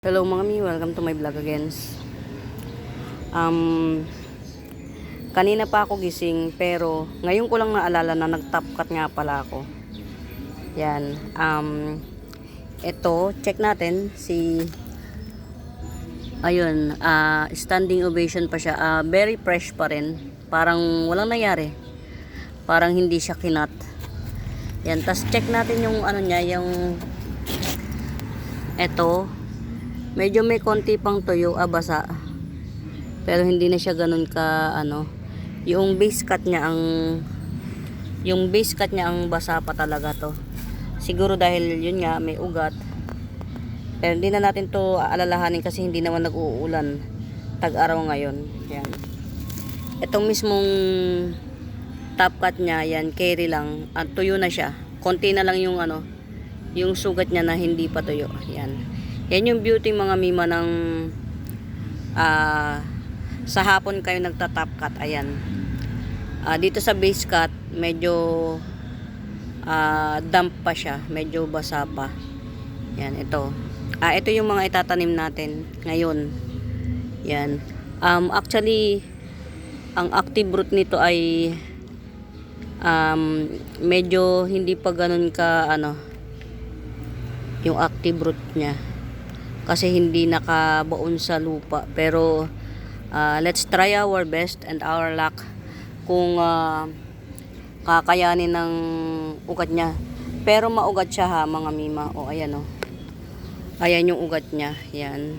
Hello mga mi, welcome to my vlog again. Um, Kanina pa ako gising pero ngayon ko lang naalala na nag-top cut nga pala ako. Yan. Ito, check natin si ayun, standing ovation pa siya. Very fresh pa rin. Parang walang nangyari. Parang hindi siya kinat. Yan, tas check natin yung ano niya, yung ito. Medyo may konti pang tuyo, basa. Pero hindi na siya ganun ka yung base cut niya ang basa pa talaga to. Siguro dahil yun nga may ugat. Pero hindi na natin to alalahanin kasi hindi naman nag-uulan. Tag-araw ngayon. Yan. Itong mismong top cut niya, yan carry lang. At tuyo na siya. Konti na lang yung yung sugat niya na hindi pa tuyo. Yan. Yan yung beauty mga mima ng sa hapon kayo nagta-top cut. Ayan. Dito sa base cut, medyo damp pa siya. Medyo basa pa. Yan, ito. Ito yung mga itatanim natin ngayon. Yan. Actually, ang active root nito ay medyo hindi pa ganun ka yung active root niya. Kasi hindi nakabaon sa lupa. Pero let's try our best and our luck kung kakayanin ng ugat niya. Pero maugat siya ha mga mima. Ayan ayan yung ugat niya. Yan.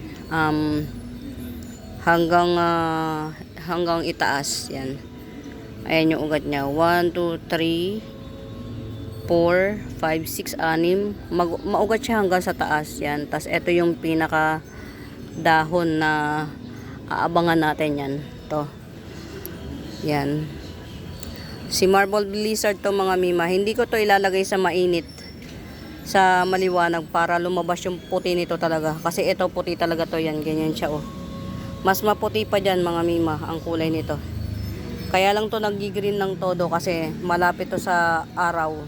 Hanggang itaas. Yan. Ayan yung ugat niya. 1, 2, 3 4, 5, 6, 6. Maugat siya hanggang sa taas. Yan. Tas ito yung pinaka dahon na aabangan natin yan. To. Yan. Si Marble Blizzard to mga mima. Hindi ko to ilalagay sa mainit. Sa maliwanag para lumabas yung puti nito talaga. Kasi ito puti talaga to yan. Ganyan siya Mas maputi pa dyan mga mima ang kulay nito. Kaya lang to nag-green ng todo kasi malapit to sa araw.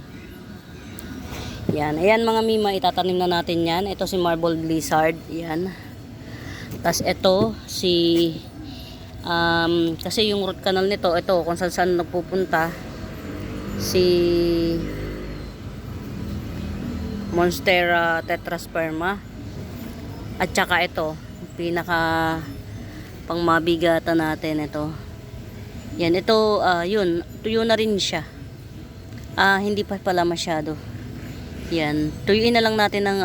Yan. Ayan mga mima, itatanim na natin yan. Ito si Marble Blizzard. Yan. Tas ito si kasi yung root canal nito, ito kung saan nagpupunta si Monstera tetrasperma. At saka ito, pinaka pangmabigatan natin ito. Yan, ito yun, tuyo na rin siya. Hindi pa pala masyado. Yan, tuyuin na lang natin ng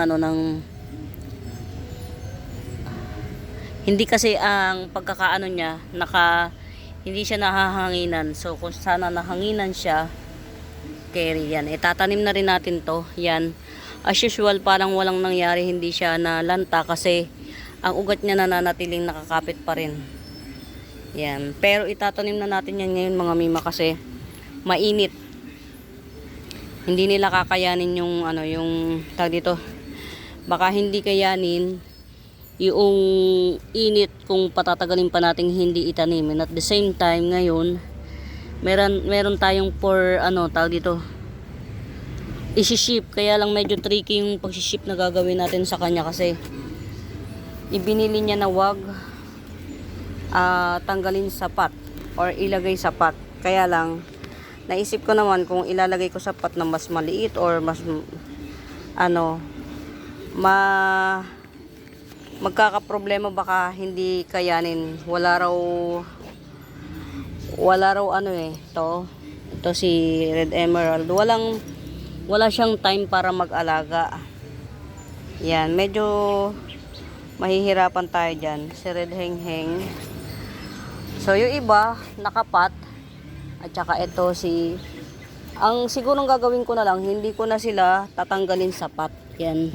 hindi kasi ang pagkakaano niya hindi siya nahahanginan. So kung sana nahanginan siya, carry yan. Itatanim na rin natin to. Yan. As usual, parang walang nangyari, hindi siya nalanta kasi ang ugat niya nananatiling nakakapit pa rin. Yan. Pero itatanim na natin yan ngayon mga mima kasi mainit. Hindi nila kakayanin yung yung tag dito. Baka hindi kayanin yung init kung patatagalin pa nating hindi itanim. And at the same time ngayon, meron tayong tag dito. Isi-ship, kaya lang medyo tricky yung pag-ship na gagawin natin sa kanya kasi ibinili niya na wag tanggalin sa pot or ilagay sa pot. Kaya lang naisip ko naman kung ilalagay ko sa pot na mas maliit or mas magkakaproblema, baka hindi kayanin. Wala raw ito si Red Emerald. Wala siyang time para mag-alaga. Yan, medyo mahihirapan tayo dyan. Si Red Hengheng. So yung iba nakapat. At saka ito ang sigurong gagawin ko na lang, hindi ko na sila tatanggalin sa pot. Yan.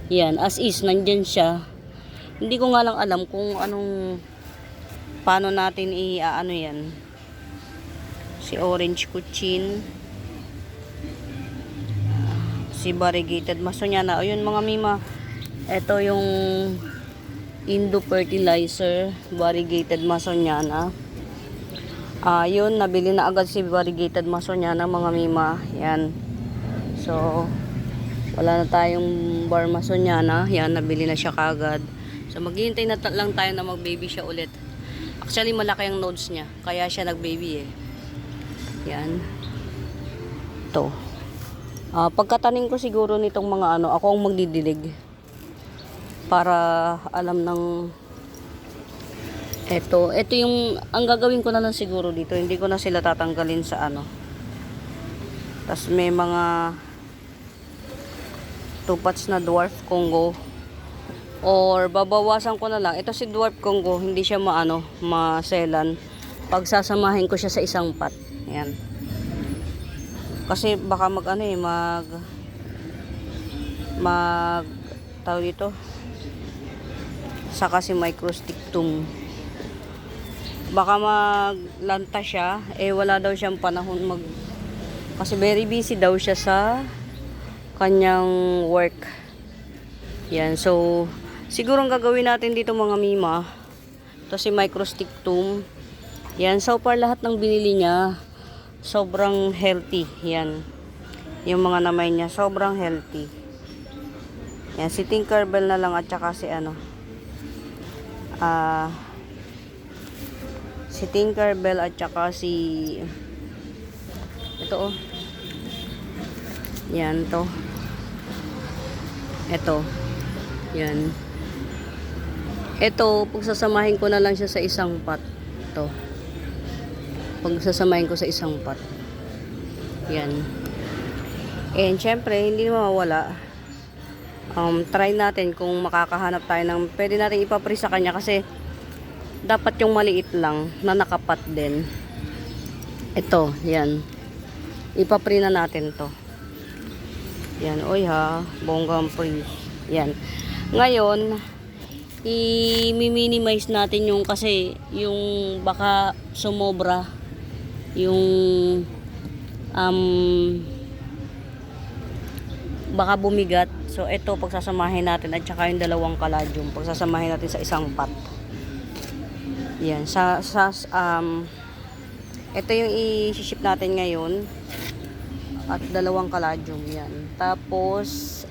Yan, as is, nandyan siya. Hindi ko nga lang alam kung paano natin yan. Si Orange Kuchin. Si Variegated Masoniana. Ayun mga mima. Ito yung Indo Fertilizer. Variegated Masoniana. Yun, nabili na agad si Variegated Masoniana mga mima. Yan. So, wala na tayong bar Masoniana. Yan, nabili na siya kaagad. So maghihintay na lang tayo na mag-baby siya ulit. Actually malaki ang nodes niya, kaya siya nag-baby eh. Yan. Ito. Pagkatanim ko siguro nitong mga ano, ako ang magdidilig. Para alam ng ito yung ang gagawin ko na lang siguro dito, hindi ko na sila tatanggalin sa ano. Tas may mga 2 pots na dwarf Congo, or babawasan ko na lang. Ito si dwarf Congo, hindi siya maselan. Pagsasamahin ko siya sa isang pot. Ayan. Kasi baka mag tawag dito, saka si microstictum, baka maglanta siya, wala daw siyang panahon kasi very busy daw siya sa kanyang work. Yan, so siguro ang gagawin natin dito mga mima, ito si microstictum. Yan, so far lahat ng binili niya sobrang healthy. Yan, yung mga namay niya sobrang healthy. Yan, si Tinkerbell na lang at saka si si Tinkerbell at saka si ito yan to. Ito. Yan. Ito, pagsasamahin ko na lang siya sa isang pot. Ito. Pagsasamahin ko sa isang pot. Yan. And syempre, hindi mawawala. Try natin kung makakahanap tayo ng pwede natin ipapre sa kanya, kasi dapat yung maliit lang na nakapat din. Ito, yan. Ipapre na natin to. Yan, oy ha, bonggang pre. Yan. Ngayon, i-minimize natin yung, kasi yung baka sumobra yung baka bumigat. So ito pagsasamahin natin, at saka yung dalawang caladium pagsasamahin natin sa isang pot. Yan, ito yung i-ship natin ngayon, at dalawang caladium yan. Tapos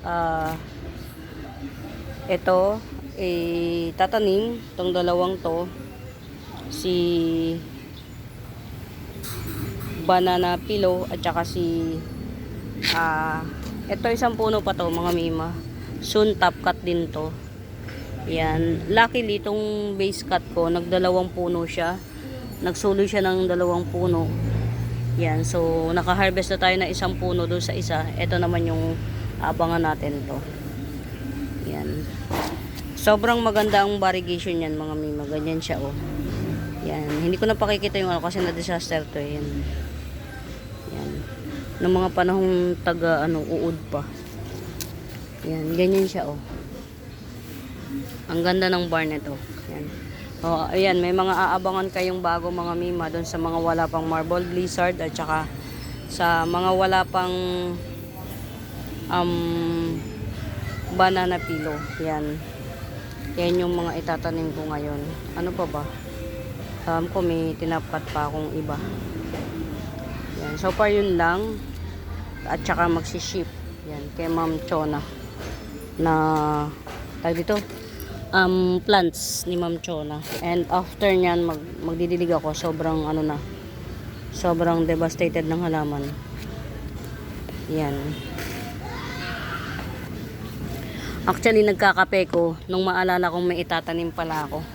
ito tatanim tong dalawang to, si banana pillow at saka si ito isang puno pa to mga mima, soon top cut din to. Yan, luckily itong base cut ko nagdalawang puno siya, nagsuloy siya ng 2 puno. Yan, so naka-harvest na tayo na isang puno doon sa isa. Ito naman yung abangan natin to. Yan, sobrang maganda ang variegation yan mga mima, ganyan siya oh. Yan, hindi ko na pakikita yung kasi na disaster to yan. Yan, ng mga panahong taga uod pa. Yan, ganyan siya oh. Ang ganda ng barn nito. Yan. Oh, ayan, may mga aabangan kayong bago mga mima doon sa mga wala pang marble blizzard, at saka sa mga wala pang banana pillow. Yan. Yan yung mga itatanim ko ngayon. Ano pa ba? Alam ko may tinapat pa akong iba. Yan. So far yun lang. At saka magsiship. Yan. Kay Ma'am Chona. Na tag dito. Plants ni Ma'am Chona. And after nyan, magdidilig ako. Sobrang sobrang devastated ng halaman. Yan. Actually, nagkakape ko nung maalala kong may itatanim pala ako.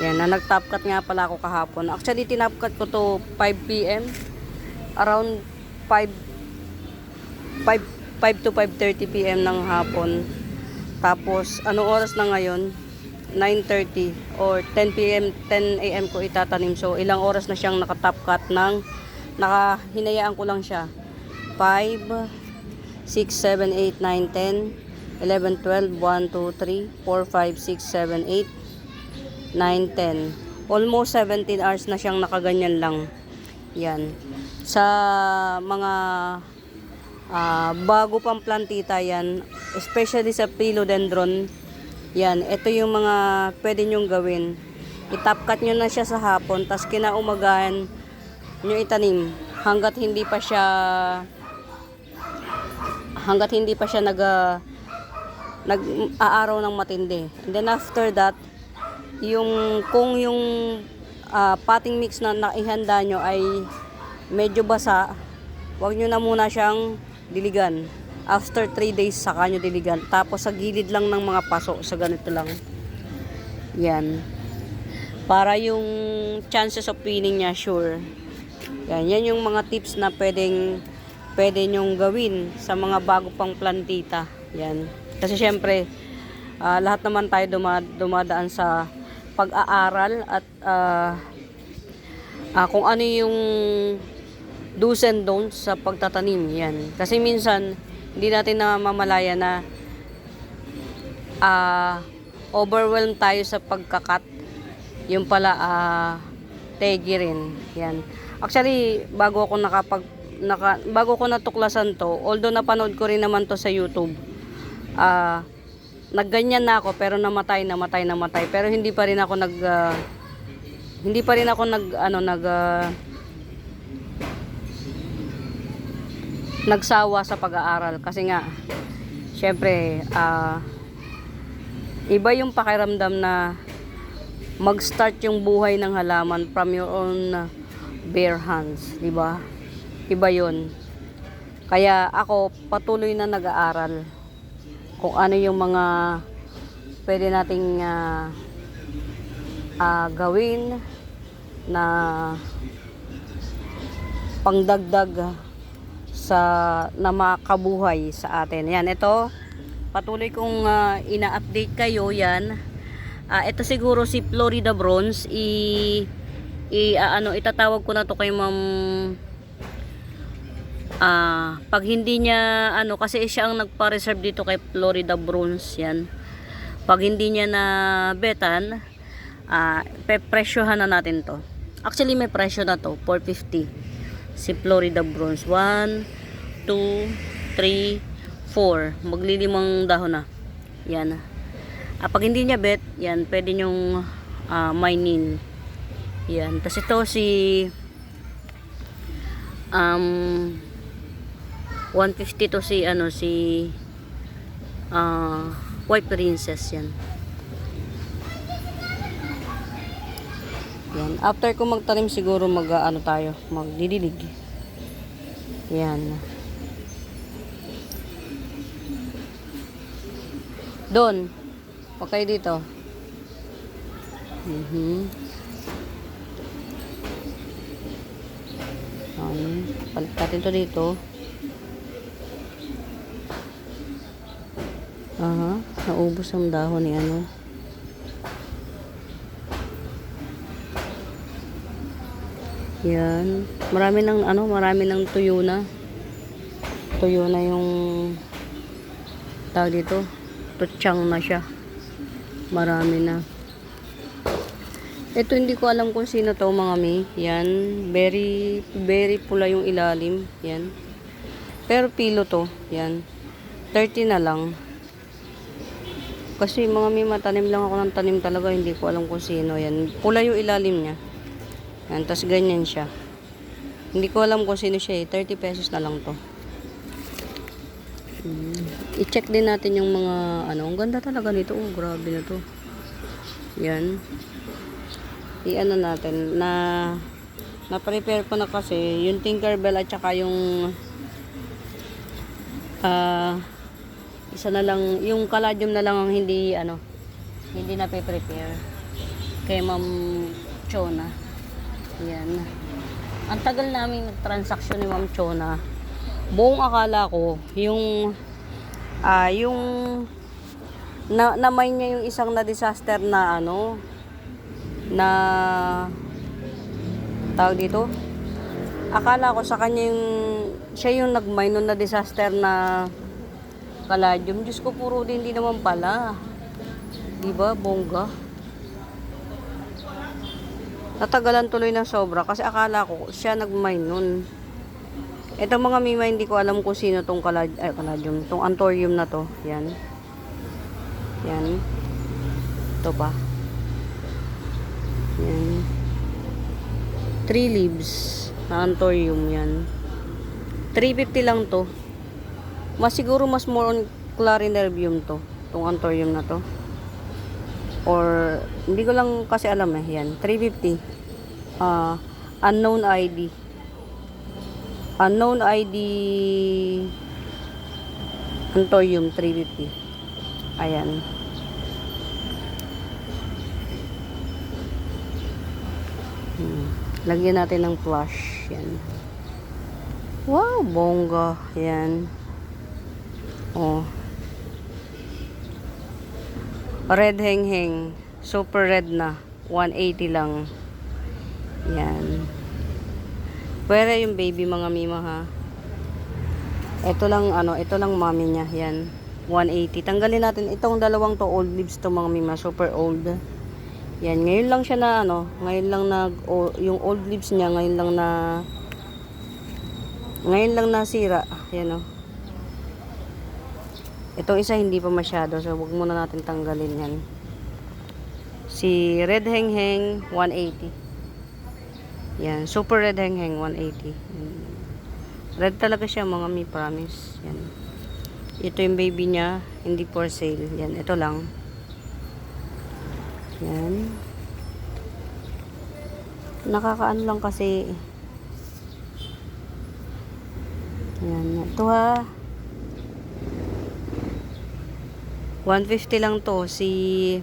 Yan, na nag-top cut nga pala ako kahapon. Actually, tinop cut ko to 5 PM. Around 5 to 5:30 PM ng hapon. Tapos, anong oras na ngayon? 9:30 or 10 AM ko itatanim. So, ilang oras na siyang naka-top cut hinayaan ko lang siya. 5, 6, 7, 8, 9, 10, 11, 12, 1, 2, 3, 4, 5, 6, 7, 8, 9, 10. Almost 17 hours na siyang nakaganyan lang. Yan. Sa mga bago pang plantita yan, especially sa philodendron, yan, ito yung mga pwede nyong gawin. I-top cut nyo na siya sa hapon, tas kinaumagahan nyo itanim hanggat hindi pa siya nag-aaraw ng matindi. And then after that, kung yung potting mix na naihanda nyo ay medyo basa, huwag nyo na muna siyang diligan. After 3 days, saka nyo diligan. Tapos sa gilid lang ng mga paso, sa ganito lang. Yan. Para yung chances of winning niya, sure. Yan yung mga tips na pwede nyong gawin sa mga bago pang plantita. Yan. Kasi syempre, lahat naman tayo dumadaan sa pag-aaral at kung ano yung do's and don'ts sa pagtatanim. Yan. Kasi minsan, hindi natin namamalaya na overwhelmed tayo sa pagkakat. Yung pala, tegi rin. Yan. Actually, bago ko natuklasan to, although napanood ko rin naman to sa YouTube, nagganyan na ako pero namatay. Pero hindi pa rin ako nagsawa sa pag-aaral kasi nga syempre iba yung pakiramdam na mag-start yung buhay ng halaman from your own bare hands, di ba? Iba yun. Kaya ako patuloy na nag-aaral kung ano yung mga pwede nating gawin na pangdagdag na makabuhay sa atin. Yan, ito patuloy kong ina-update kayo yan. Ito siguro si Florida Bronze itatawag ko na to kay Ma'am pag hindi niya kasi siya ang nagpa-reserve dito kay Florida Bronze yan. Pag hindi niya na betan, presyohan na natin to. Actually may presyo na to, 450. Si Florida Bronze 1, 2, 3, 4. Maglilimang dahon na. Yan. Pag hindi niya bet, yan, pwede nyong minin. Yan. Tapos ito si 150 to si White Princess yan. Yan. After ko magtanim siguro magdidilig. Yan. Doon. Okay dito. Palit natin to dito. Naubos ang dahon ni Yan. Marami ng tuyo na. Tuyo na yung tawag dito. Tutsang na siya. Marami na. Ito hindi ko alam kung sino to mga mi. Yan. Very, very pula yung ilalim. Yan. Pero pilo to. Yan. 30 na lang. Kasi mga mi, matanim lang ako ng tanim talaga. Hindi ko alam kung sino. Yan. Pula yung ilalim niya. Yan. Tapos ganyan siya. Hindi ko alam kung sino siya 30 pesos na lang to. I-check din natin yung mga ang ganda talaga nito. Oh, grabe na to. Yan. Natin na-prepare ko na kasi yung Tinkerbell at saka yung isa na lang, yung Caladium na lang ang hindi na prepare kay Ma'am Chona. Yan. Ang tagal namin nag-transaction ni Ma'am Chona. Buong akala ko yung na-may niya yung isang na-disaster na na tawag dito. Akala ko sa kanya siya yung nag-mine nun na disaster na Caladium. Diyos ko, puro din, hindi naman pala. Diba, bongga. Natagalan tuloy ng sobra kasi akala ko siya nag-mine nun. Ito mga mima, hindi ko alam kung sino tong Caladium, tong Anthurium na to. Yan. Yan. Ito pa. Yan. 3 leaves na Anthurium yan. 350 lang to. Siguro mas more on Clarinervium to. Itong Anthurium na to. Or, hindi ko lang kasi alam eh. Yan, 350. Unknown ID. Unknown ID Anthurium 350. Ayan. Lagyan natin ng flush. Yan. Wow, bongga. Yan. Oh. Red heng-heng. Super red na. 180 lang. Yan. Pwede yung baby mga mima ha. Ito lang ito lang mami niya. Yan. 180. Tanggalin natin itong dalawang to, old leaves to mga mima, super old. Yan, ngayon lang siya na ngayon lang yung old leaves niya ngayon lang nasira. Yan Itong isa hindi pa masyado, so wag muna natin tanggalin yan. Si red heng-heng 180. Yan, super red heng-heng 180. Red talaga siya mga mi, promise. Yan. Ito yung baby niya, hindi for sale. Yan, ito lang. Yan. Nakakaano lang kasi. Yan, ito ha. 150 lang to, si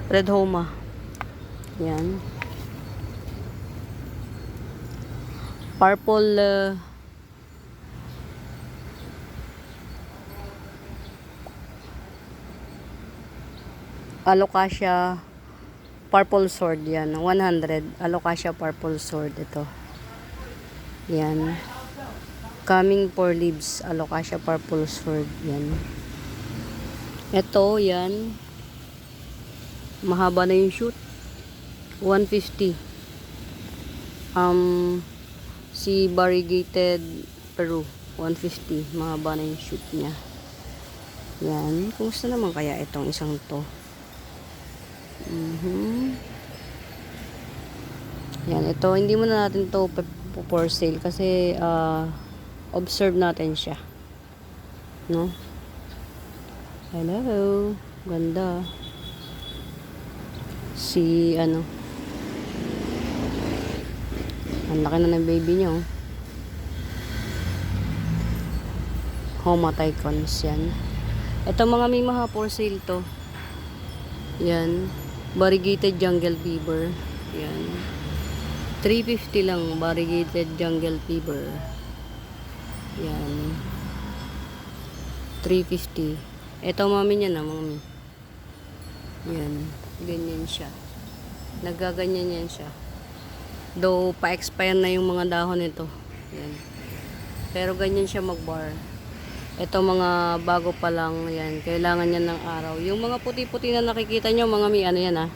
Red Homa. Yan. Purple Alocasia purple sword. Yan, 100. Alocasia purple sword ito. Yan. Coming for leaves, Alocasia purple sword. Yan. Ito, yan. Mahaba na yung shoot. 150. Si variegated Peru, 150. Mahaba na yung shoot niya. Yan. Kumusta naman kaya itong isang to? Yan. Ito, hindi mo na natin to for sale kasi observe natin siya. No? Hello. Ganda. Si ang laki na ng baby niyo. Homa Tycons yan. Ito mga mima for sale to. Yan. Variegated Jungle Fever. Yan. 350 lang. Variegated Jungle Fever. Yan. 350. Ito mami niya na mami. Yan. Ganyan siya. Nagaganyan yan siya. Though, pa-expire na yung mga dahon nito. Yan. Pero ganyan siya mag-bar. Ito mga bago pa lang. Yan. Kailangan yan ng araw. Yung mga puti-puti na nakikita nyo, mga mi, yan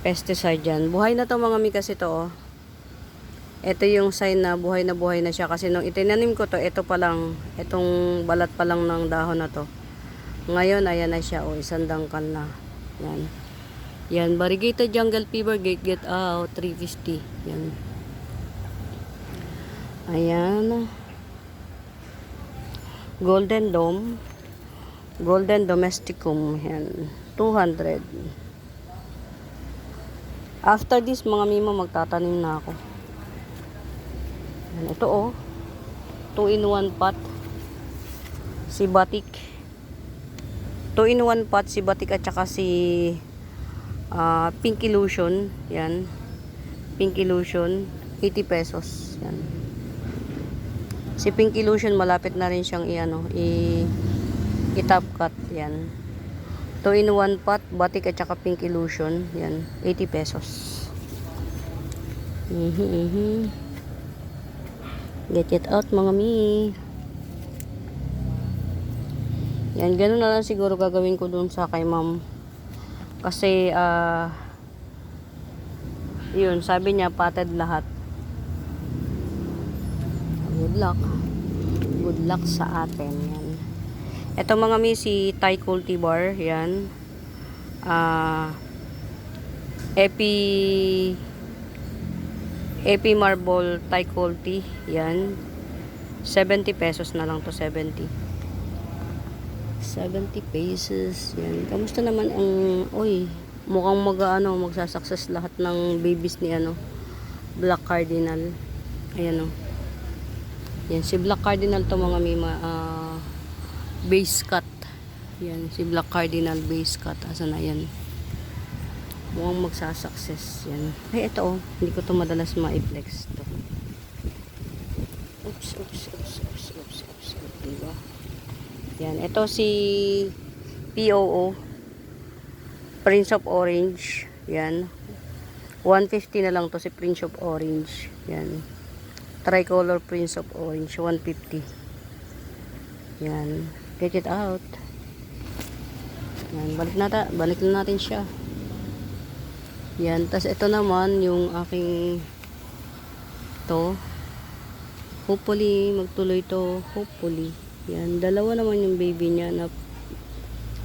pesticide yan. Buhay na to mga mi kasi to Ito yung sign na buhay na siya. Kasi nung itinanim ko to, ito pa lang. Itong balat pa lang ng dahon na to. Ngayon, ayan na siya. Isang dangkal na. Yan. Yan, variegated Jungle Fever, get out, 350. Yan. Ayan. Golden Dome. Golden Domesticum. Yan. 200. After this, mga mima, magtatanim na ako. Yan, ito 2-in-1 pot. Si Batik. 2-in-1 pot, si Batik at saka si Pink Illusion. Yan. Pink Illusion. 80 pesos. Yan. Si Pink Illusion, malapit na rin siyang i-top cut. Yan. 2-in-1 pot, Batik at saka Pink Illusion. Yan. 80 pesos. Get it out mga mi. Yan. Ganun na lang siguro gagawin ko dun sa kay ma'am. Kasi, yun, sabi niya, potted lahat. Good luck. Good luck sa atin. Yan. Ito mga mi, si Thai cultivar. Yan. Epi Marble Thai culti. Yan. 70 pesos na lang to, 70. 70 pesos. Yan. Kamusta naman ang, oy, mukhang magsasuccess lahat ng babies ni Black Cardinal. Ayan o. Yan, si Black Cardinal to mga mima, base cut. Yan, si Black Cardinal base cut. Asa na yan? Mukhang magsasuccess. Yan. Ay, ito oh. Hindi ko to madalas ma-flex to. Oops. Diba? Yan, ito si POO Prince of Orange. Yan, 150 na lang to si Prince of Orange. Yan, tricolor Prince of Orange, 150. Yan, check it out. Yan, balik na natin siya. Yan, tas ito naman yung aking to. Hopefully magtuloy to, hopefully. Yan, dalawa naman yung baby niya na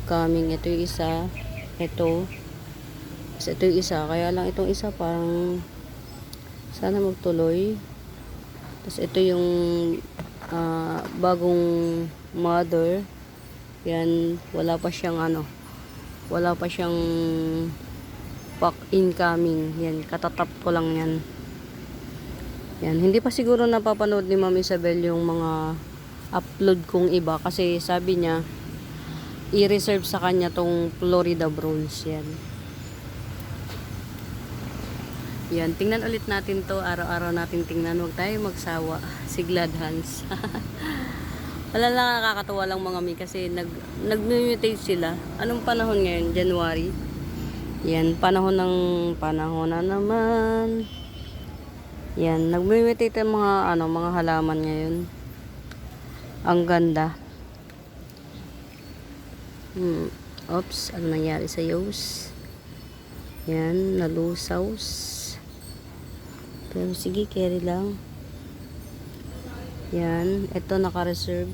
coming. Ito yung isa, ito yung isa, kaya lang itong isa parang sana magtuloy. Tapos ito yung bagong mother. Yan, wala pa siyang pack incoming. Yan, katatap ko lang yan. Yan, hindi pa siguro napapanood ni Ma'am Isabel yung mga upload kong iba kasi sabi niya i-reserve sa kanya tong Florida Bronze. Yan, tingnan ulit natin to, araw-araw natin tingnan, huwag tayo magsawa. Si Glad Hans. Wala lang, nakakatawa lang mga mi kasi nag-mutate sila. Anong panahon ngayon? January. Yan, panahon na naman. Yan, nag-mutate ang mga halaman ngayon. Ang ganda. Oops, ano nangyari sa yos? Yan, nalusaws. Pero sige, carry lang. Yan, ito naka-reserve.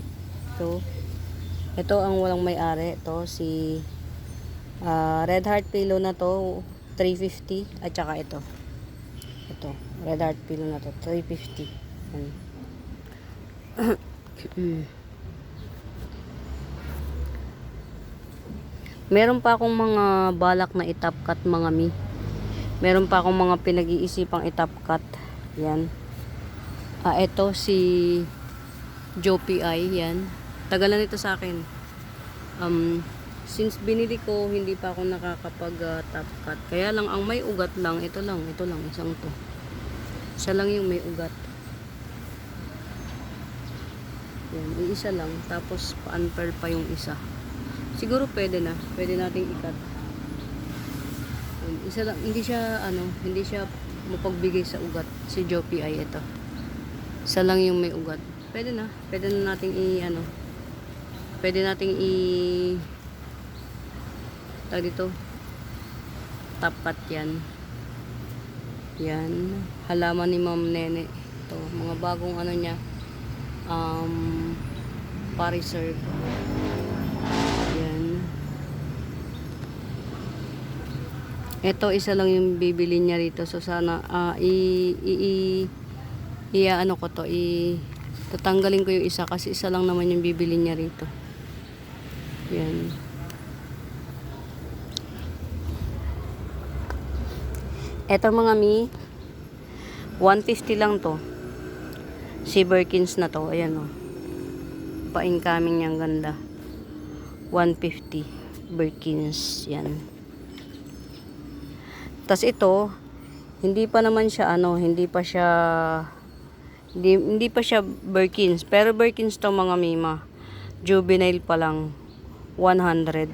Ito ang walang may-ari. Ito si Red Heart Pillow na to, 350. At saka ito. Ito, Red Heart Pillow na to, 350. Yan. Meron pa akong mga balak na itap cut mga mi. Meron pa akong mga pinag-iisipang itap cut. Yan. Ito si Joe PI. Yan. Tagalan ito sa akin. Since binili ko, hindi pa ako nakakapag top cut. Kaya lang, ang may ugat lang, ito lang, isang to. Isa lang yung may ugat. Yan, isa lang. Tapos, pa-unpearl pa yung isa. Siguro pwede nating ikat. Isa lang, hindi siya mapagbigay sa ugat. Si Joppy ay ito. Isa lang yung may ugat. Pwede na nating tag dito. Top cut yan. Yan. Halaman ni Ma'am Nene. Ito, mga bagong niya. Pa-reserve. Yan. Ito, isa lang yung bibili niya rito. So, sana, tatanggalin ko yung isa kasi isa lang naman yung bibili niya rito. Yan. Ito mga mi, 150 lang to. Si Birkins na to, ayan o. Pa-incoming niyang ganda. 150 Birkins, yan. Tas ito, hindi pa siya Birkins, pero Birkins to mga mima. Juvenile pa lang, 100.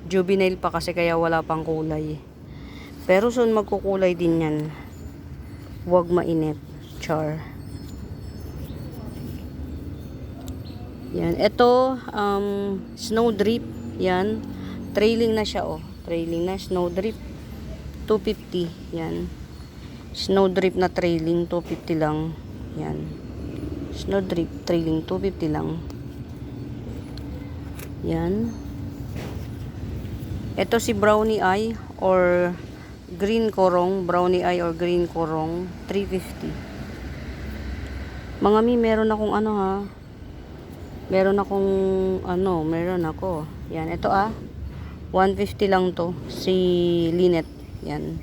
Juvenile pa kasi kaya wala pang kulay. Pero soon magkukulay din yan. Huwag mainit. Char. Yan. Ito, Snowdrip. Yan. Trailing na siya, oh. Trailing na. Snowdrip. 250. Yan. Snowdrip na trailing. 250 lang. Yan. Snowdrip trailing. 250 lang. Yan. Ito si Brownie Eye or Green Korong. Brownie Eye or Green Korong. 350. Mga mi, meron akong Meron akong, meron ako. Yan, ito 150 lang to. Si Linet. Yan.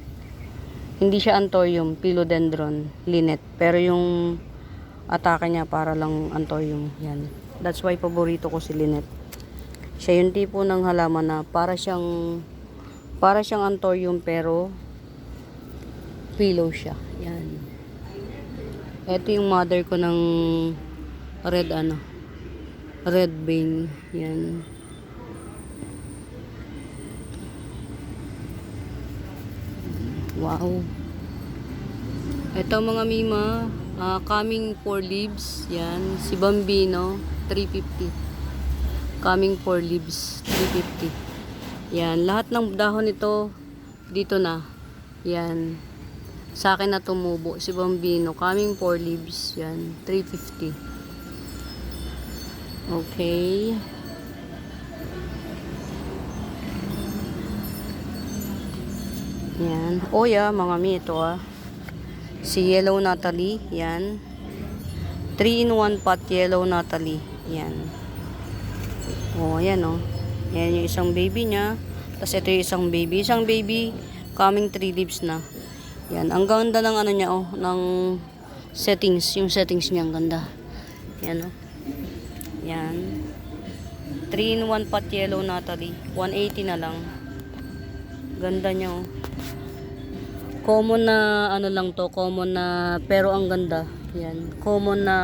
Hindi siya Anthurium, Philodendron, Linet. Pero yung atake niya para lang Anthurium. Yan. That's why paborito ko si Linet. Siya yung tipo ng halaman na para siyang Anthurium pero philo siya. Yan. Ito yung mother ko ng red vein. Yan. Wow. Ito mga mima, coming 4 leaves. Yan. Si Bambino, 350. Coming 4 leaves, 350. Yan. Lahat ng dahon nito, dito na. Yan. Sa akin na tumubo. Si Bambino, coming 4 leaves. Yan. 350. Okay. Yan. Oh yeah, mga mi, ito si Yellow Natalie. Yan. 3-in-1 pot Yellow Natalie. Yan. Oh, yan Yan yung isang baby niya. Tapos ito yung isang baby. Isang baby, coming 3 leaves na. Yan. Ang ganda ng niya, ng settings. Yung settings niya, ang ganda. Yan, Yan. 3-in-1 pot Yellow Natalie. 180 na lang. Ganda niya, Common na lang to, common na pero ang ganda. Yan, common na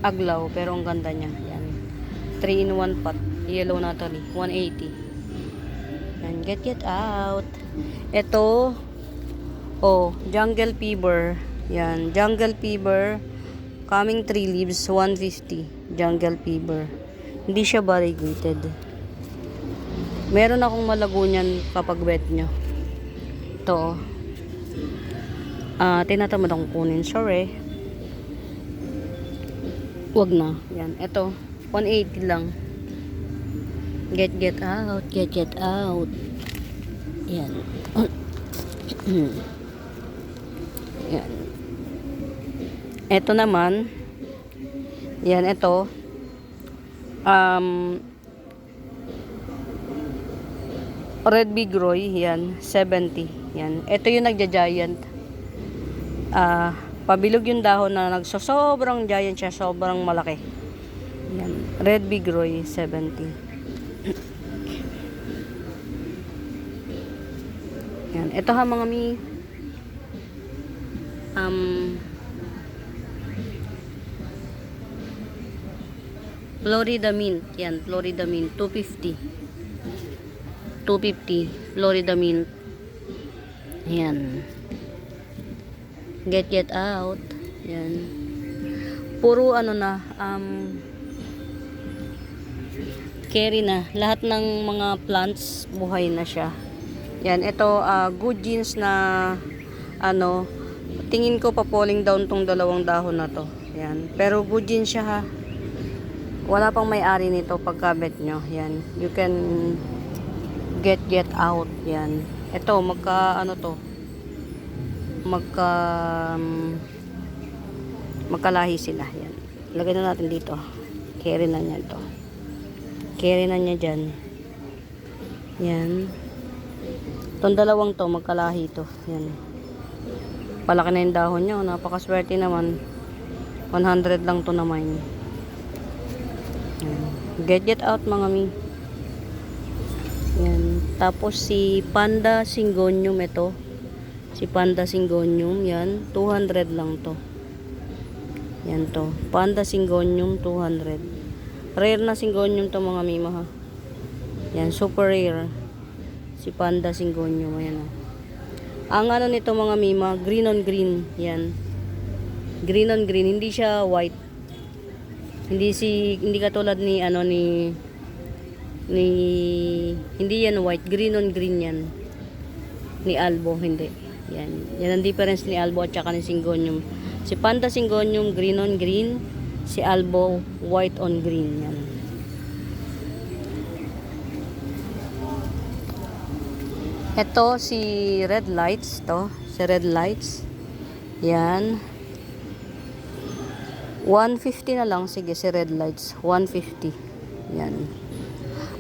aglaw pero ang ganda niya. Yan. 3-in-1 pot, Yellow Natalie, 180. Yan, get out. Ito Jungle Fever. Yan, Jungle Fever coming 3 leaves, 150. Jungle Fever. Hindi siya variegated. Meron akong malago niyan kapag wet nyo. Ito. Tinatamad akong kunin. Sorry. Wag na. Yan. Ito. 180 lang. Get out. Get out. Yan. Yan. Ito naman. Yan. Ito. Red Big Roy, yan, 70. Yan. Ito yung nagja-giant. Pabilog yung dahon na sobrang giant siya, sobrang malaki. Yan. Red Big Roy, 70. Yan. Ito mga mi. Florida Mint. Yan, Florida Mint, 250. 250 Florida Mint. Yan. Get out. Yan. Puro carry na. Lahat ng mga plants buhay na siya. Yan, ito good genes na tingin ko pa falling down tong dalawang dahon na to. Yan. Pero good genes siya Wala pang may-ari nito pagkabet nyo. Yan. You can get out. Yan. Ito, magkalahi sila. Yan. Lagay na natin dito. Carry na niya ito. Carry na niya dyan. Yan. Itong dalawang to, magkalahi to. Yan. Palaki na yung dahon niya. Napakaswerte naman. 100 lang to naman. Yan. Get out mga mi. Yan. Tapos si Panda Syngonium ito. Si Panda Syngonium, yan. 200 lang to. Yan to. Panda Syngonium, 200. Rare na Syngonium to mga mima Yan, super rare. Si Panda Syngonium, ayan Ang nito mga mima, green on green. Yan. Green on green, hindi siya white. Hindi katulad ni hindi yan white, green on green yan. Ni Albo, hindi. Yan ang difference ni Albo at saka ni Syngonium. Si Panda Syngonium, green on green. Si Albo, white on green. Yan. Ito, si Red Lights. Si Red Lights. Yan. 150 na lang. Sige, si red lights. 150. Yan.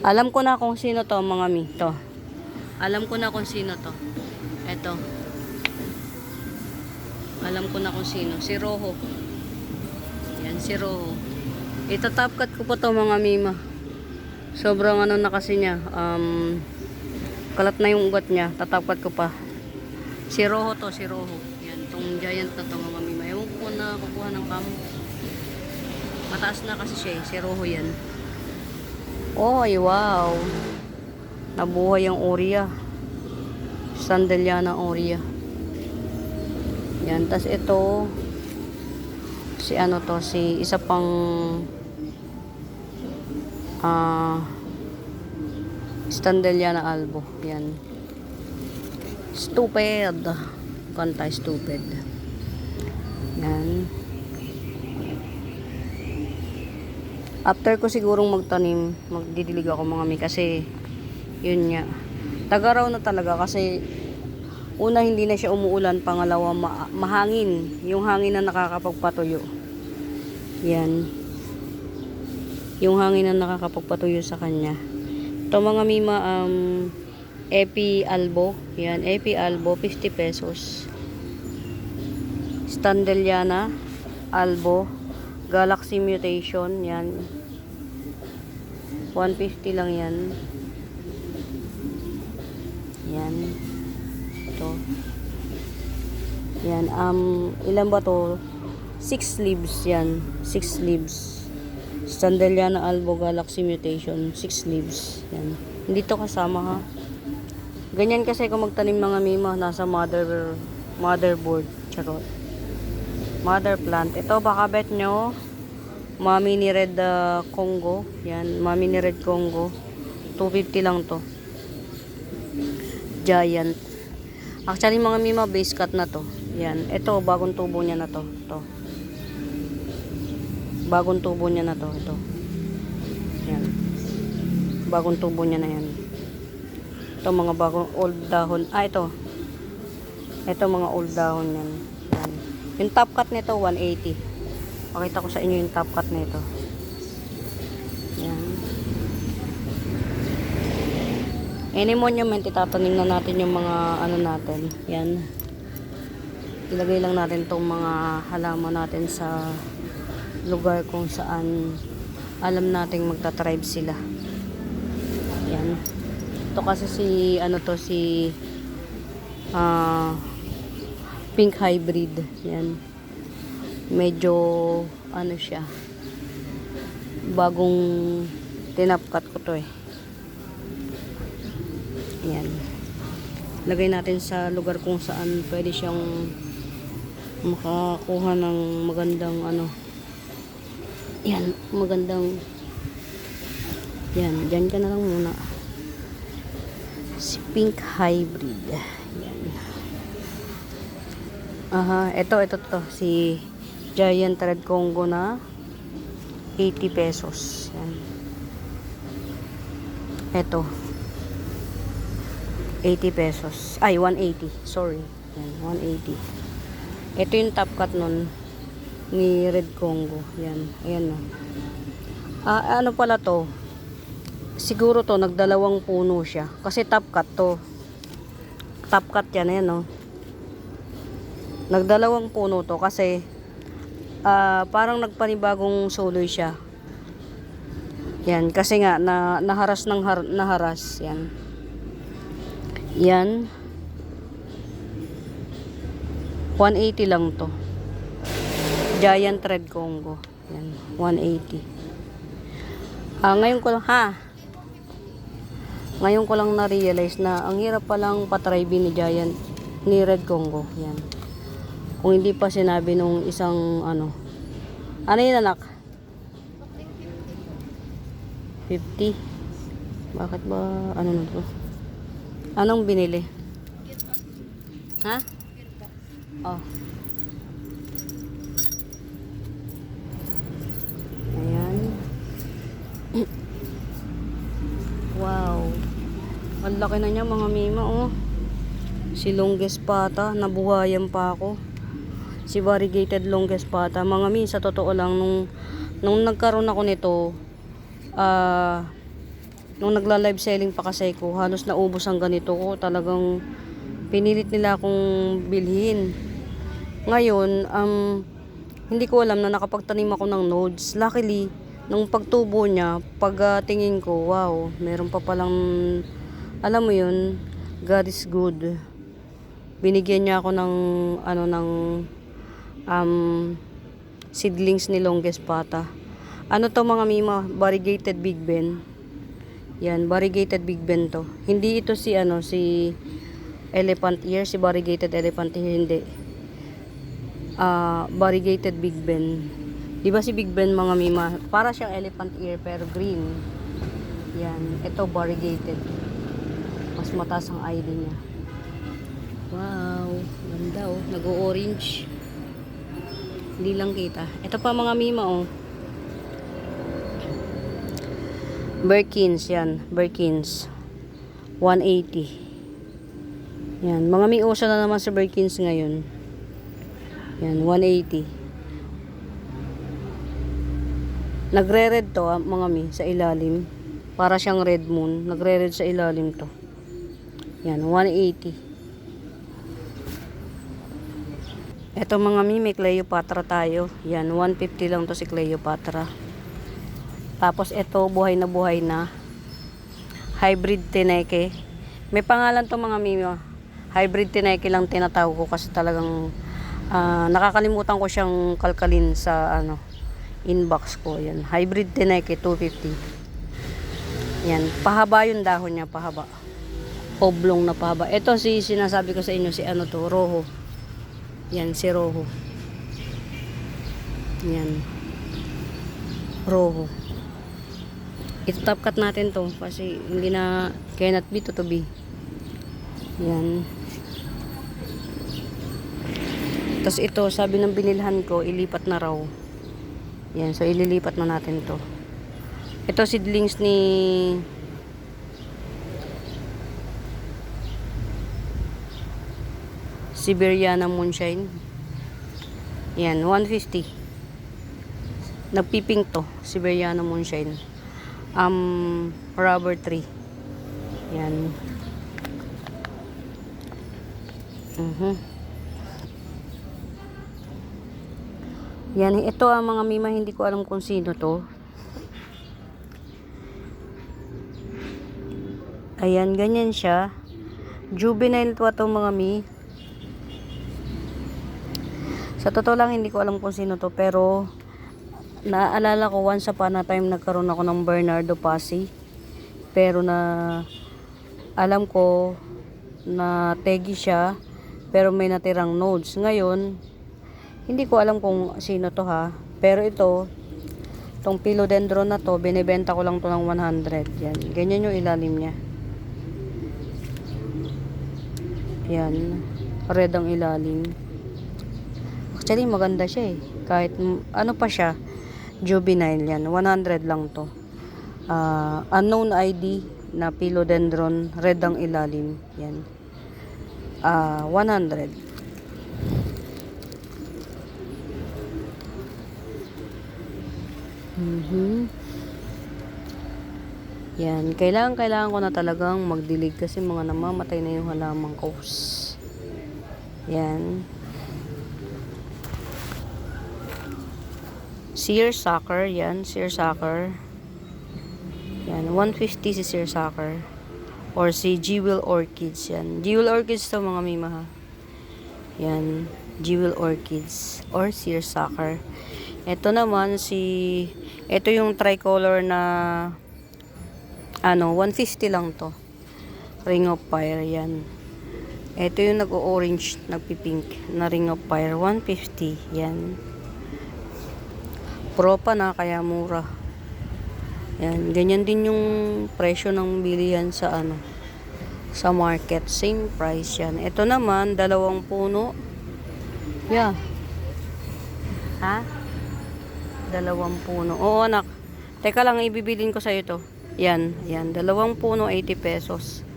Alam ko na kung sino to, mga mi. To. Alam ko na kung sino to. Eto. Alam ko na kung sino. Si Rojo. Yan, si Rojo. Ito top cut ko po to, mga mima. Sobrang ano na kasi niya. Kalat na yung ugat niya. Tatop cut ko pa. Si Rojo to, si Rojo. Yan, tong giant na to, mga mima. Ewan ko na kukuha ng cam. Mataas na kasi siya, si Rojo yan. Oy, wow. Nabuhay ang Oria. Sandaliana Oria. Yan, tas ito si ano to, si isa pang Sandaliana Albo. Yan. Stupid. Kanta stupid. Yan. After ko sigurong magtanim, magdidilig ako, mga mi, kasi yun nga. Tagaraw na talaga kasi una hindi na siya umuulan, pangalawa mahangin. Yung hangin na nakakapagpatuyo. Yan. Yung hangin na nakakapagpatuyo sa kanya. Ito, mga mima, Epi Albo. Yan, Epi Albo, 50 pesos. Standeliana Albo, Galaxy Mutation. Yan. 150 lang yan. Yan. Ito. Yan. Ilan ba to? 6 leaves yan. 6 leaves. Standeliana Albo, Galaxy Mutation. 6 leaves. Yan. Hindi to kasama, ha. Ganyan kasi kung magtanim, mga mima, nasa motherboard. Charot. Mother plant. Ito, baka bet nyo. Mami ni Red Congo. Yan. Mami ni Red Congo. 250 lang to. Giant. Actually, mga mima, base cut na to. Yan. Ito, bagong tubo niya na to. Ito. Bagong tubo niya na to. Ito. Yan. Bagong tubo niya na yan. Ito, mga bagong old dahon. Ito. Ito, mga old dahon yan. Yan. Yung top cut nito, 180. Pakita ko sa inyo yung top cut nito. Yan. Any monument, itatanim na natin yung mga ano natin. Yan. Ilagay lang natin tong mga halaman natin sa lugar kung saan alam nating magta-thrive sila. Yan. Ito kasi si ano to, si pink hybrid. Yan. Medyo ano siya, bagong tinapkat ko to eh. Yan. Lagay natin sa lugar kung saan pwede siyang makakuha ng magandang ano. Yan, magandang. Yan, dyan ka na lang muna. Si pink hybrid. Yan. Aha, ito to, si Giant Red Congo na 80 pesos. Yan. Ito. 80 pesos. Ay, 180. Sorry. Yan, 180. Ito yung top cut nun ni Red Congo. Yan. Ayan na. Ano pala to? Siguro to, nagdalawang puno siya. Kasi top cut to. Top cut yan. Ayan, no? Nagdalawang puno to kasi parang nagpanibagong suloy siya. Yan, kasi nga naharas ng naharas. Yan. Yan. 180 lang to. Giant Red Congo. Yan, 180. Ngayon ko lang Ngayon ko lang na-realize na ang hirap palang patribin ni Red Congo. Yan. Kung hindi pa sinabi nung isang ano yun, anak? 50. Bakit ba ano na to? Anong binili? Ha? Oh. Ayan. Wow. Ang laki na niya, mga mima, oh. Si Longest Pata, nabuhayan pa ako. Si variegated longest pata. Mga mi, sa totoo lang, nung nagkaroon ako nito, nung nagla-live selling pa kasi ko, halos naubos ang ganito ko. Talagang pinilit nila akong bilhin. Ngayon, hindi ko alam na nakapagtanim ako ng nodes. Luckily, nung pagtubo niya, tingin ko, wow, meron pa palang, alam mo yun, God is good. Binigyan niya ako ng, seedlings ni longest pata. Ano to mga mima? Variegated Big Ben. Yan, variegated Big Ben to. Hindi ito si elephant ear, si variegated elephant ear, hindi. Variegated Big Ben. Di ba si Big Ben mga mima? Para siyang elephant ear pero green. Yan, ito variegated. Mas mataas ang ID niya. Wow, ganda oh. Nag-o-orange. Hindi lang kita. Ito pa mga mima oh. Birkins yan. Birkins. 180. Yan. Mga may uso na naman sa Birkins ngayon. Yan. 180. Nagre-red to mga mi sa ilalim. Para siyang red moon. Nagre-red sa ilalim to. Yan. 180. Ito mga mi, may Cleopatra tayo. Yan. 150 lang to si Cleopatra. Tapos ito, buhay na. Hybrid Teneke. May pangalan to mga mimo. Hybrid Teneke lang tinatawag ko kasi talagang nakakalimutan ko siyang kalkalin sa inbox ko. Yan. Hybrid Teneke 250. Yan. Pahaba yung dahon niya, pahaba. Oblong na pahaba. Ito sinasabi ko sa inyo si Roho. Yan, si Roho. Yan. Roho. Ito top cut natin to kasi hindi na cannot be to be. Yan. Tapos ito, sabi ng binilhan ko, ilipat na raw. Yan, so ililipat na natin to. Ito seedlings ni Siberiana Moonshine. Yan, 150. Nagpipink to, Siberiana Moonshine. Rubber tree. Yan. Yan, ito ang mga mima, hindi ko alam kung sino to. Ayan, ganyan siya. Juvenile to itong mga mi. Sa totoo lang, hindi ko alam kung sino to, pero naaalala ko once upon a time nagkaroon ako ng Bernardo Pasi. Pero alam ko na tegi siya, pero may natirang nodes. Ngayon, hindi ko alam kung sino to ha. Pero itong philodendron na to, binibenta ko lang to ng 100. Yan. Ganyan yung ilalim niya. Yan. Red ang ilalim. Actually, maganda siya eh. Kahit pa siya, juvenile yan. 100 lang to. Unknown ID na philodendron, red ang ilalim. Yan. 100. Yan. Kailangan ko na talagang magdilig kasi mga namamatay na yung halaman ko. Yan. Seersucker, yan, seersucker. Yan, 150 si seersucker. Or si jewel orchids, yan. Jewel orchids to mga mima ha. Yan, jewel orchids or seersucker. Ito naman ito yung tricolor na 150 lang to. Ring of fire, yan. Ito yung nag-orange, nagpipink na ring of fire, 150, yan. Propa na, kaya mura. Yan, ganyan din yung presyo ng bilihan sa sa market. Same price yan. Ito naman, 2 puno. Yeah. Ha? 2 puno. Oo, anak. Teka lang, ibibilin ko sa'yo to. Yan, 2 puno, 80 pesos.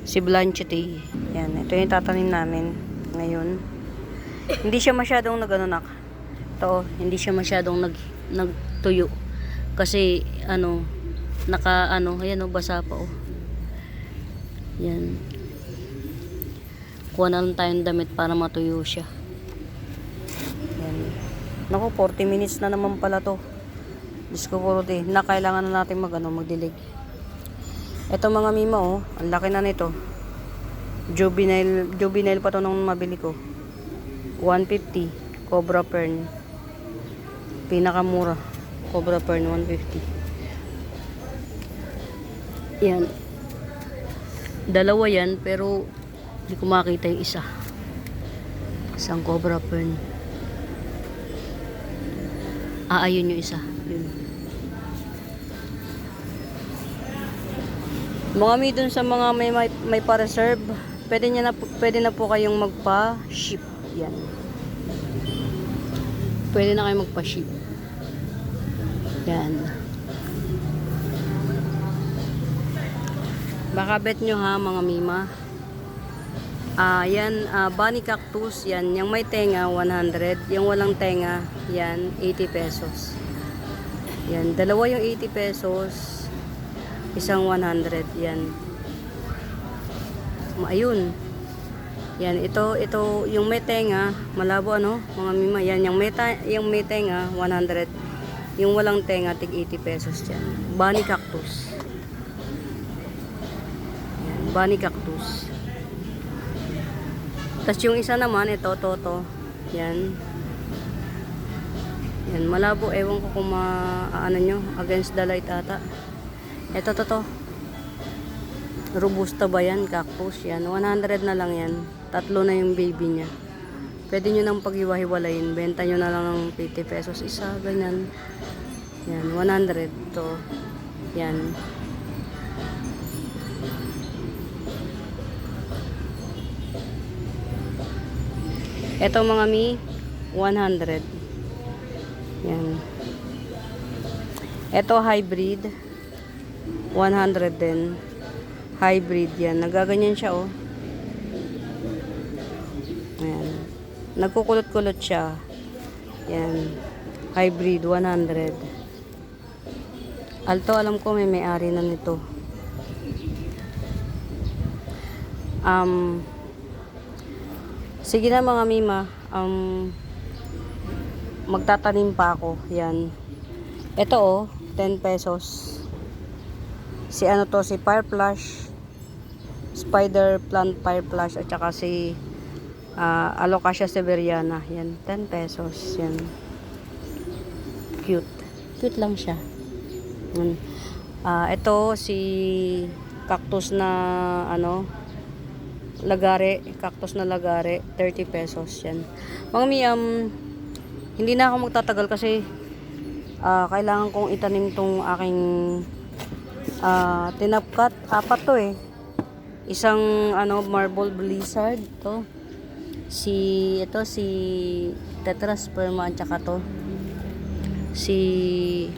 Si Blanchette. Yan, ito yung tatanim namin ngayon. Hindi siya masyadong nag-ano nak. Ito, hindi siya masyadong nagtuyo. Kasi ano, ayan o, basa pa o. Yan. Kuha na lang tayong damit para matuyo siya. Yan. Naku, 40 minutes na naman pala to. Diyos ko po, na kailangan na natin magdilig. Ito mga mima oh, ang laki na nito. Juvenile pa to nung mabili ko. 150 Cobra Fern. Pinakamura. Cobra Fern 150. Yan. Dalawa yan pero hindi ko makita yung isa. Isang Cobra Fern. Ayun yung isa. Yun. Mga mi dun sa mga may pa-reserve, pwede na po kayong magpa-ship. Yan. Pwede na kayong magpa-ship. Yan. Baka bet nyo ha mga mima. Yan, bunny cactus, yan. Yung may tenga, 100. Yung walang tenga, yan, 80 pesos. Yan, dalawa yung 80 pesos. Isang 100, yan. Ayun. Yan, ito, yung may tenga, malabo ano, mga mima. Yan, yung may tenga, 100. Yung walang tenga, tig 80 pesos yan. Bunny cactus. Yan, bunny cactus. Tapos yung isa naman, ito, toto. Yan. Yan, malabo. Ewan ko kung ano nyo, against the light ata. Ito, to. Robusta ba yan? Cactus. Yan. 100 na lang yan. 3 na yung baby niya. Pwede nyo nang pag-iwa-hiwalayin. Benta nyo na lang ng 50 pesos isa. Ganyan. Yan. 100 to. Yan. Ito mga mi, 100. Yan. Ito hybrid. 100 din. Hybrid yan. Nagaganyan siya oh. Ayan. Nagkukulot-kulot siya. Yan. Hybrid 100. Alto, alam ko may may-ari na nito. Sige na mga mima. Magtatanim pa ako. Yan. Ito oh, 10 pesos. Si ano to, si Fire Flush, Spider Plant Fire Flush, at saka si Alocasia Severiana. Yan, 10 pesos. Yan. Cute. Cute lang siya. Yan. Ito si cactus na ano, lagare, cactus na lagare, 30 pesos. Yan. Mga mi, hindi na ako magtatagal kasi kailangan kong itanim tong aking tinapkat. 4 to eh. Isang ano, marble blizzard to. Si tetrasperma, at saka to si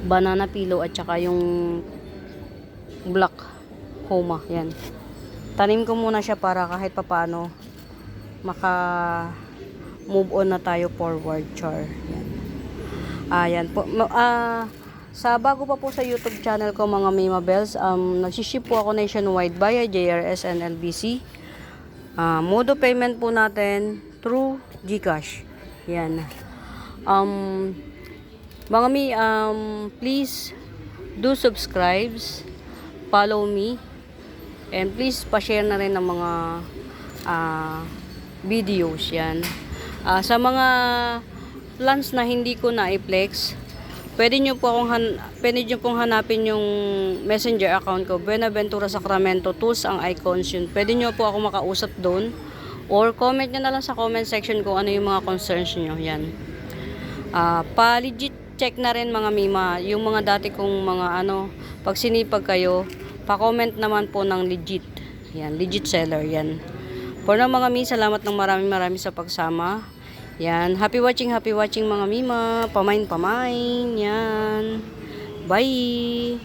banana pillow, at saka yung black homa. Yan. Tanim ko muna siya para kahit papaano maka move on na tayo forward, char. Yan. Ayan po. Sa bago pa po sa YouTube channel ko mga Mima Bells, nagsiship po ako nationwide via JRS and LBC. Mode of payment po natin through GCash. Yan. Mga mi, please do subscribe, follow me, and please pa-share na rin ng mga videos. Yan. Sa mga plans na hindi ko na i-flex, pwede nyo pong hanapin yung messenger account ko, Buenaventura Sacramento Tools ang icons yun. Pwede nyo po ako makausap doon, or comment nyo na lang sa comment section kung ano yung mga concerns nyo. Yan. Pa-legit check na rin mga mima, yung mga dati kong mga ano, pag sinipag kayo, pa-comment naman po ng legit. Yan, legit seller. Yan. For now mga mi, salamat ng marami sa pagsama. Yan, happy watching mga mima. Pamain. Yan. Bye.